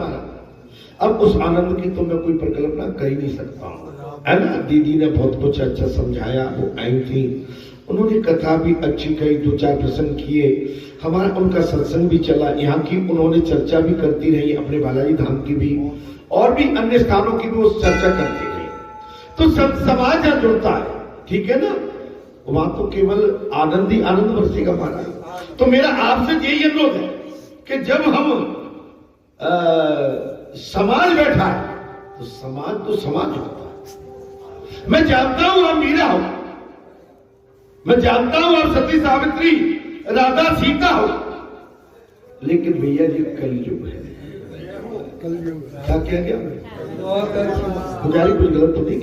हमारा। अब उस आनंद की तो मैं कोई परिकल्पना कर ही नहीं सकता हूँ, है ना। दीदी ने बहुत कुछ अच्छा समझाया, वो आई थी, उन्होंने कथा भी अच्छी कही, 2-4 प्रसंग किए, हमारा उनका सत्संग भी चला, यहाँ की उन्होंने चर्चा भी करती रही, अपने बालाजी धाम की भी और भी अन्य स्थानों की भी वो चर्चा करती रही। तो समाज यहाँ जुड़ता है, ठीक है ना, वहां तो केवल आनंद ही आनंद बरसेगा महाराज। तो मेरा आपसे यही अनुरोध है कि जब हम समाज बैठा है तो समाज होता है। मैं जानता हूं आप मीरा हो, मैं जानता हूं आप सती सावित्री राधा सीता हो, लेकिन भैया जी कलयुग है। क्या क्या क्या पुजारी कोई गलत तो नहीं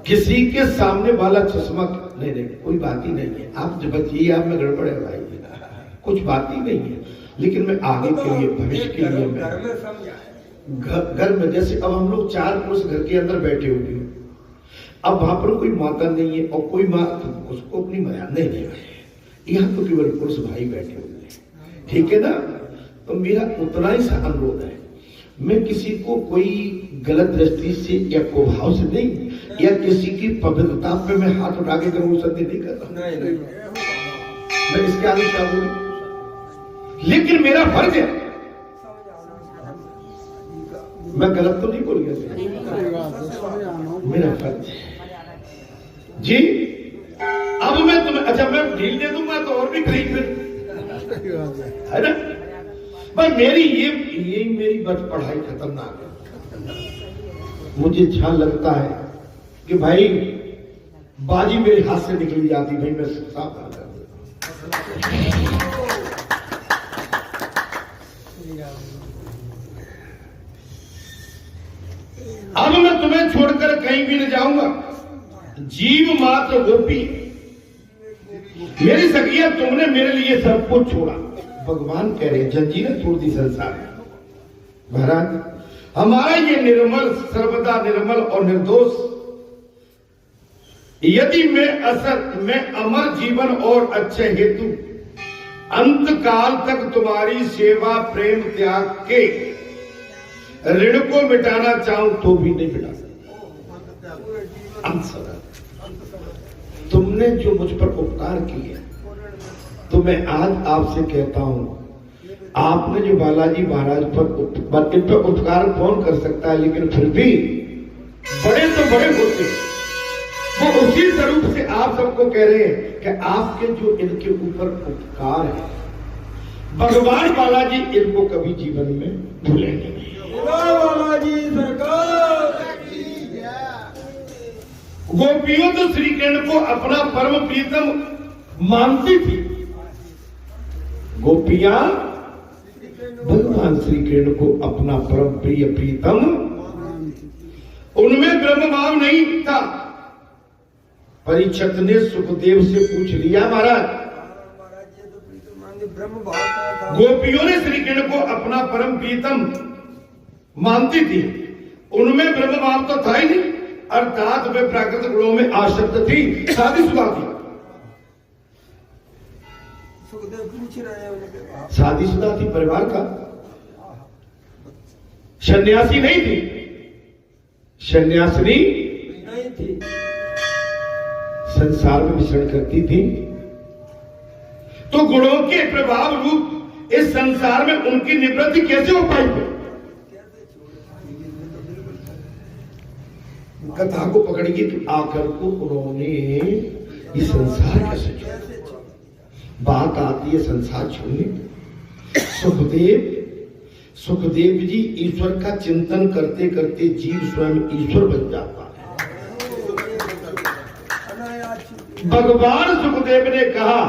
किसी के सामने वाला चश्मा नहीं, कोई बात ही नहीं है। आप जब बचिए, आप में गड़बड़ है भाई, कुछ बात ही नहीं है। लेकिन मैं आगे के लिए, भविष्य के लिए, मैं घर में जैसे अब हम लोग 4 पुरुष घर के अंदर बैठे हुए, अब वहां पर कोई माता नहीं है और कोई माँ उसको अपनी मर्यादा नहीं दे रही है, यहाँ तो केवल पुरुष भाई बैठे हुए हैं, ठीक है ना। तो मेरा उतना ही सा अनुरोध है, मैं किसी को कोई गलत दृष्टि से या कुभाव से नहीं, या किसी की पवित्रता पे मैं हाथ उठा के करूँ सत्य नहीं करता, मैं इसके आगे क्या बोलूं। लेकिन मेरा फर्ज है, मैं गलत तो नहीं बोल गया, मेरा फर्ज है जी। अब मैं तुम्हें, अच्छा मैं ढील दे दूंगा तो और भी खरीद है ना। पर मेरी ये मेरी बस पढ़ाई खतरनाक है। मुझे अच्छा लगता है कि भाई बाजी मेरे हाथ से निकली जाती, भाई मैं साफ कर देता। अब मैं तुम्हें छोड़कर कहीं भी न जाऊंगा, जीव मात्र गोपी मेरी सखिया, तुमने मेरे लिए सब कुछ छोड़ा। भगवान कह रहे जंजीरें तोड़ दी संसार में। महाराज हमारा ये निर्मल, सर्वदा निर्मल और निर्दोष, यदि मैं अमर जीवन और अच्छे हेतु अंत काल तक तुम्हारी सेवा प्रेम त्याग के ऋण को मिटाना चाहूं तो भी नहीं मिटा सकता। तुमने जो मुझ पर उपकार किए, तो मैं आज आपसे कहता हूं, आपने जो बालाजी महाराज पर इन पर उपकार कौन कर सकता है, लेकिन फिर भी बड़े तो बड़े होते, वो उसी स्वरूप से आप सबको कह रहे हैं कि आपके जो इनके ऊपर उपकार है, भगवान बालाजी इनको कभी जीवन में भूलेंगे नहीं। बालाजी सरकार। गोपियों तो श्री कृष्ण को अपना परम प्रीतम मानती थी। गोपियां भगवान श्री कृष्ण को अपना परम प्रिय प्रीतम, उनमें ब्रह्म भाव नहीं था। परीक्षित ने सुखदेव से पूछ लिया, महाराज गोपियों ने श्री कृष्ण को अपना परम प्रीतम मानती थी, उनमें ब्रह्म भाव तो था ही नहीं, अर्थात वे प्राकृतिक गुणों में आसक्त थी, शादीशुदा थी। शादीशुदा थी, परिवार का, सन्यासी नहीं थी, सन्यासिनी नहीं थी, संसार में विचरण करती थी। तो गुणों के प्रभाव रूप इस संसार में उनकी निवृत्ति कैसे हो पाई? कथा को पकड़िए कि आकर को उन्होंने ये संसार कैसे छोड़ा। बात आती है संसार छोड़ने। सुखदेव जी ईश्वर का चिंतन करते करते जीव स्वयं ईश्वर बन जाता है। भगवान सुखदेव ने कहा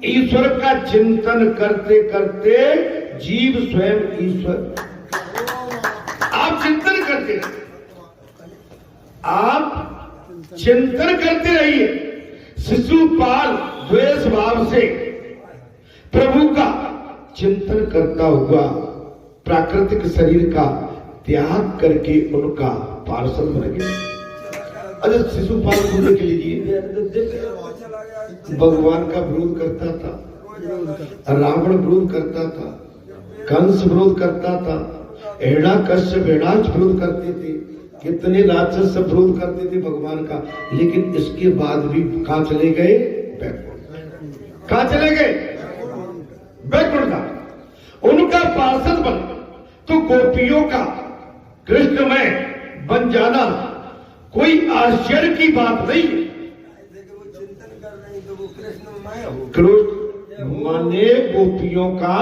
ईश्वर का चिंतन करते करते जीव स्वयं ईश्वर। आप चिंतन करते रहिए, आप चिंतन करते रहिए। शिशुपाल द्वेष भाव से प्रभु का चिंतन करता हुआ प्राकृतिक शरीर का त्याग करके उनका पार्षद बन गया। अरे शिशुपाल को देख लीजिए, भगवान का विरोध करता था, रावण विरोध करता था, कंस विरोध करता था, हिरण्याकश्यप विरोध करते थे, कितने राक्षस सब विरोध करते थे भगवान का। लेकिन इसके बाद भी कहां चले गए? बैकुंठ। कहां चले गए? बैकुंठ। उनका पार्षद बन तो गोपियों का कृष्णमय बन जाना कोई आश्चर्य की बात नहीं। कृष्ण माने गोपियों का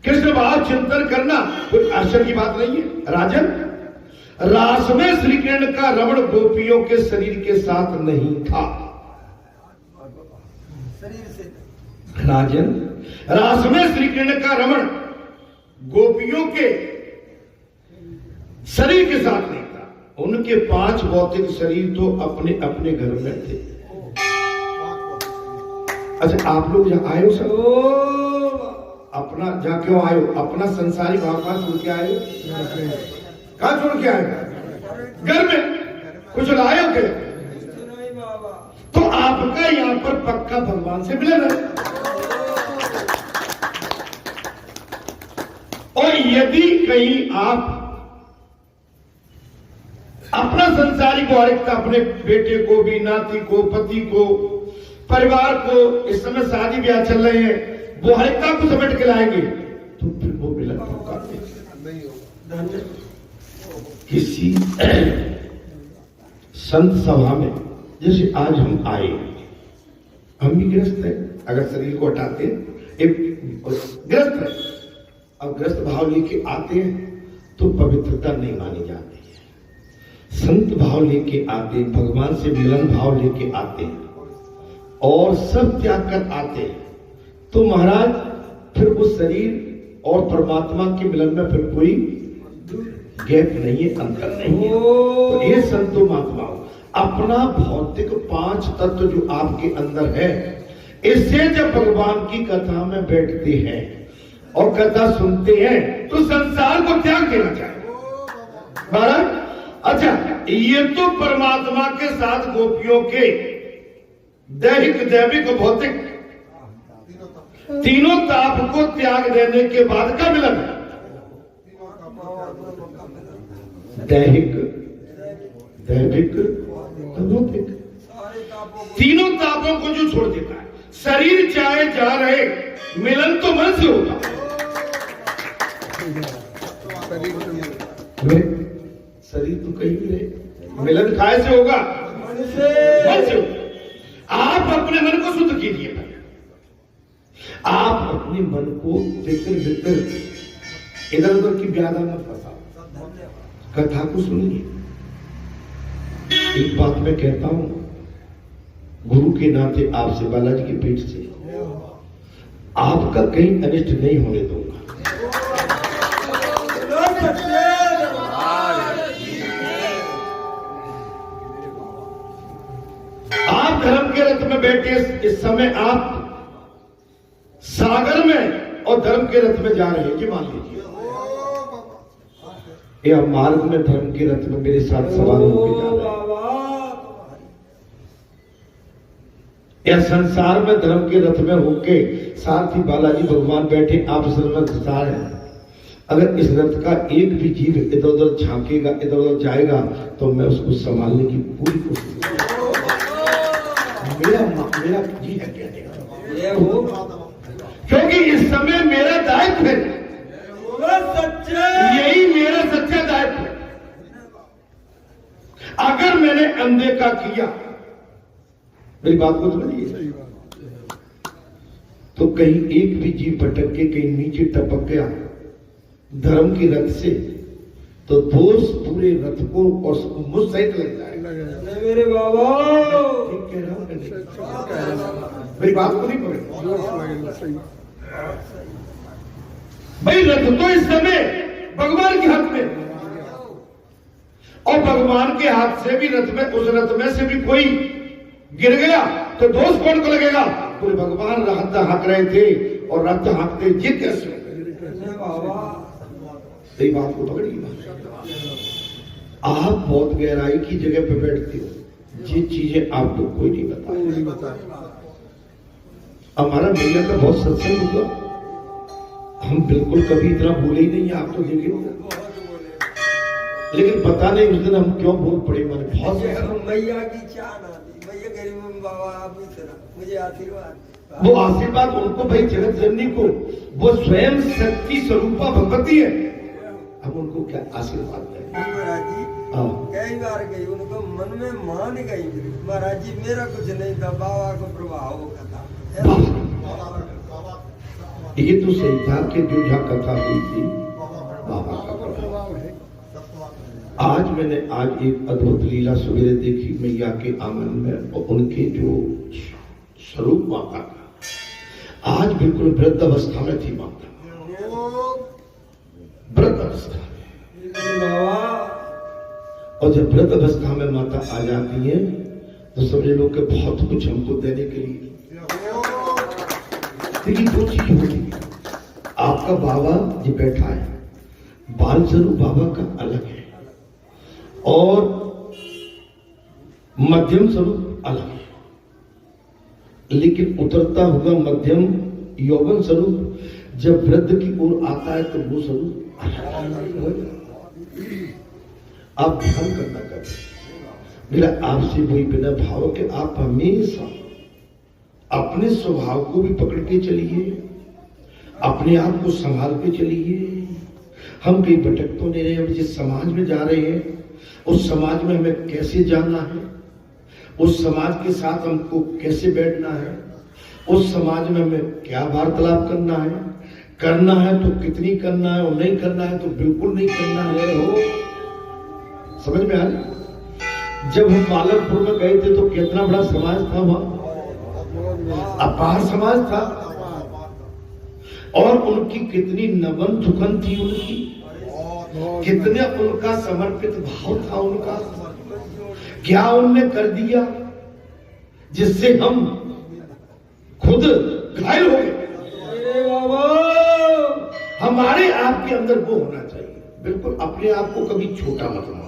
कृष्ण भाव चिंतन करना कोई आश्चर्य की बात नहीं है। राजन, रास में श्री कृष्ण का रमण गोपियों के शरीर के साथ नहीं था। राजन, रास में श्री कृष्ण का रमण गोपियों के शरीर के साथ नहीं था। उनके 5 भौतिक शरीर तो अपने अपने घर में थे। अच्छा, आप लोग जहां आए हो सब अपना जहां क्यों आए हो? अपना संसारी भाव कहां छोड़ के आए हो? कहां छोड़ के आए हो? घर में। कुछ लाए हो क्या? तो आपका यहां पर पक्का भगवान से मिलन है। और यदि कहीं आप अपना संसारी व्यवहारिकता अपने बेटे को भी, नाती को, पति को, परिवार को, इस समय शादी ब्याह चल रहे हैं, व्यवहारिकता को समेट के लाएंगे तो फिर वो मिलन होगा नहीं होगा। किसी संत सभा में जैसे आज हम आए, हम भी ग्रस्त हैं। अगर शरीर को हटाते हैं, एक ग्रस्त है, अब ग्रस्त भाव लेके आते हैं तो पवित्रता नहीं मानी जाती है। संत भाव लेके आते, भगवान से मिलन भाव लेके आते हैं और सब त्याग कर आते हैं तो महाराज फिर वो शरीर और परमात्मा के मिलन में फिर कोई गैप नहीं है, अंतर नहीं है। तो ये संतो महात्माओं, अपना भौतिक 5 तत्व जो आपके अंदर है, इससे जब भगवान की कथा में बैठते हैं और कथा सुनते हैं तो संसार को त्याग देना चाहिए महाराज। अच्छा, ये तो परमात्मा के साथ गोपियों के दैहिक, दैविक, भौतिक तीनों ताप को त्याग देने के बाद का मिलन है। दैहिक, दैविक, भौतिक तीनों तापों को जो छोड़ देता है, शरीर चाहे जा रहे, मिलन तो मन से होगा। शरीर तो कहीं भी रहे, मिलन काय से होगा? मन से होगा। आप अपने मन को शुद्ध कीजिए। आप अपने मन को भीतर इधर उधर की व्याधा मत फंसाओ, कथा को सुनिए। एक बात मैं कहता हूं, गुरु के नाते आपसे, बालाजी के पेट से आपका कहीं अनिष्ट नहीं होने दूंगा। आप धर्म के रथ में बैठे, इस समय आप सागर में और धर्म के रथ में जा रहे हैं, ये मान लीजिए। या मार्ग में धर्म के रथ में मेरे साथ सवार होकर जा रहे हैं, या संसार में धर्म के रथ में होके साथ ही बालाजी भगवान बैठे, आप इस रथ में सवार हैं। अगर इस रथ का एक भी जीव इधर उधर झांकेगा, इधर उधर जाएगा, तो मैं उसको संभालने की पूरी कोशिश मेरा जी है कहने का, क्योंकि इस समय मेरा दायित्व है, यही मेरा सच्चा दायित्व है। अगर मैंने अनदेखा किया, मेरी बात को समझिए, तो कहीं एक भी जीव भटक के कहीं नीचे टपक गया धर्म की रथ से, तो दोष पूरे रथ को और मुझ सहित लग जाएगा। मेरे बाबा ठीक कह रहा हूं, मेरी बात को नहीं पकड़। भाई रथ तो इस समय भगवान के हाथ में, और भगवान के हाथ से भी रथ में, उस रथ में से भी कोई गिर गया तो दोष कौन को लगेगा? पूरे भगवान रथ हाँक रहे थे और रथ हाँकते जीत कैसे? सही बात को पकड़िए। आप बहुत गहराई की जगह पे बैठते हो, ये चीजें आपको कोई नहीं बता। हमारा मैया का बहुत सत्संग हुआ, हम बिल्कुल कभी इतना बोले ही नहीं, आप तो देखे, लेकिन पता नहीं उस दिन हम क्यों बोल पड़े। मैंने बहुत मैया की चाह ना दी, मैया गरीब बाबा आप ही तरह मुझे आशीर्वाद, वो आशीर्वाद उनको भाई, जगत जननी को, वो स्वयं शक्ति स्वरूपा भगवती है, हम उनको क्या आशीर्वाद दें। महाराज जी कई बार गई, उनको मन में मान गई महाराज जी मेरा कुछ नहीं था, बाबा को प्रभाव था। ये तो सही था कि जो जहाँ कथा हुई थी बाबा का प्रभाव है। आज मैंने एक अद्भुत लीला सवेरे देखी मैया के आंगन में, और उनके जो स्वरूप माता का, आज बिल्कुल वृद्ध अवस्था में थी माता, वृद्ध अवस्था में। और जब वृद्ध अवस्था में माता आ जाती है तो समझ लो कि बहुत कुछ हमको देने के लिए। देखिए दो चीज होती है, आपका बाबा जो बैठा है, बाल स्वरूप बाबा का अलग है और मध्यम स्वरूप अलग है, लेकिन उतरता हुआ मध्यम यौवन स्वरूप जब वृद्ध की ओर आता है तो वो स्वरूप अलग है। आप ध्यान करना चाहिए, मेरा आपसे वही बिना भाव के आप हमेशा अपने स्वभाव को भी पकड़ के चलिए, अपने आप को संभाल के चलिए। हम कहीं भटक तो नहीं रहे, हम जिस समाज में जा रहे हैं उस समाज में हमें कैसे जाना है, उस समाज के साथ हमको कैसे बैठना है, उस समाज में हमें क्या वार्तालाप करना है तो कितनी करना है, और नहीं करना है तो बिल्कुल नहीं करना है। हो समझ में आ रही? जब हम पालनपुर में गए थे तो कितना बड़ा समाज था वहां, अपार समाज था, और उनकी कितनी नवन दुखन थी, उनकी कितने उनका समर्पित भाव था, उनका क्या उनने कर दिया जिससे हम खुद घायल हो गए। हमारे आपके अंदर वो होना चाहिए, बिल्कुल अपने आप को कभी छोटा मत मानो।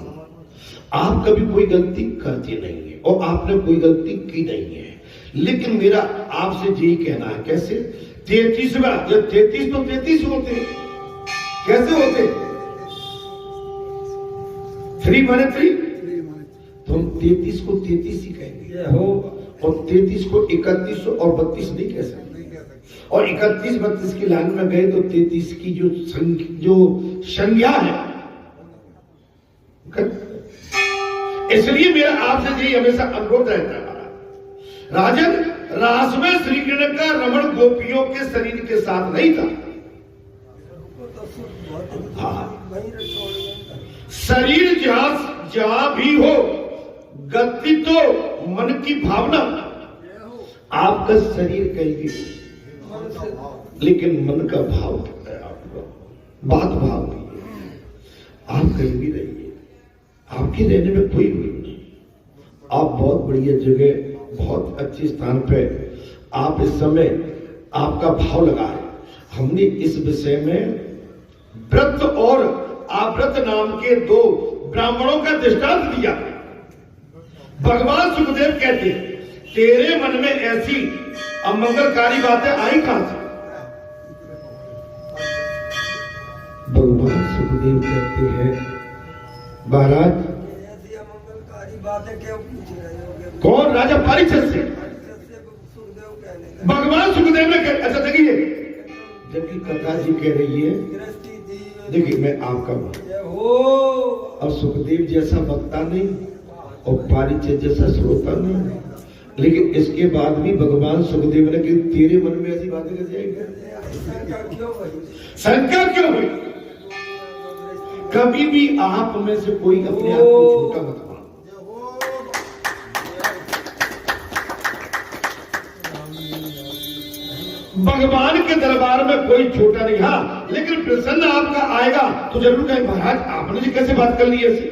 आप कभी कोई गलती करते नहीं है और आपने कोई गलती की नहीं है, लेकिन मेरा आपसे यही कहना है, कैसे 33वां, जब 33 तो 33 होते, कैसे होते 3 माने 3, तो हम 33 को 33 ही कहेंगे हो, और 33 को 31 और 32 नहीं कह सकते, और 31-32 की लाइन में गए तो 33 की जो संज्ञा है। इसलिए मेरा आपसे यही हमेशा अनुरोध रहता है, राजन रास में श्री कृष्ण का रमण गोपियों के शरीर के साथ नहीं था। हाँ, शरीर जहां भी हो, गति तो मन की भावना। आपका शरीर कहीं भी, लेकिन मन का भाव क्या है आपका, बात भाव नहीं है। आप कहीं भी रहिए, आपके रहने में कोई भूल नहीं, आप बहुत बढ़िया जगह, बहुत अच्छे स्थान पे आप इस समय आपका भाव लगा है। हमने इस विषय में व्रत और आवृत नाम के 2 ब्राह्मणों का दृष्टांत दिया। भगवान सुखदेव कहते हैं, तेरे मन में ऐसी अमंगलकारी बातें आई कहां से? भगवान सुखदेव कहते हैं, महाराज ऐसी अमंगलकारी बातें क्यों पूछ रहे हो? कौन? राजा परीक्षित से भगवान सुखदेव ने कहा। अच्छा देखिए, जबकि कथा जी कह रही है, देखिए मैं आपका और सुखदेव जैसा वक्ता नहीं और परीक्षित जैसा श्रोता नहीं, लेकिन इसके बाद भी भगवान सुखदेव ने कि तेरे मन में ऐसी बातें कैसे आएंगी? शंका क्यों हुई? कभी भी आप में से कोई अपने आप को छोटा मत मानो। भगवान के दरबार में कोई छोटा नहीं। हाँ, लेकिन प्रसन्न आपका आएगा तो जरूर कहें, महाराज आपने जी कैसे बात कर ली ऐसी?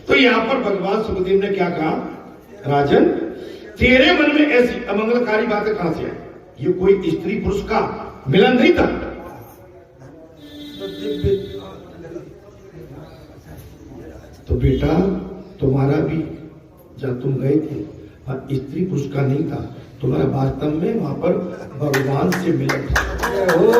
तो यहां पर भगवान सुखदेव ने क्या कहा, राजन तेरे मन में ऐसी अमंगलकारी बातें कहां से आई? ये कोई स्त्री पुरुष का मिलन नहीं था। तो बेटा तुम्हारा भी, जब तुम गए थे हाँ, स्त्री पुरुष का नहीं था, तुम्हारा वास्तव में वहां पर भगवान से मिलन था। हो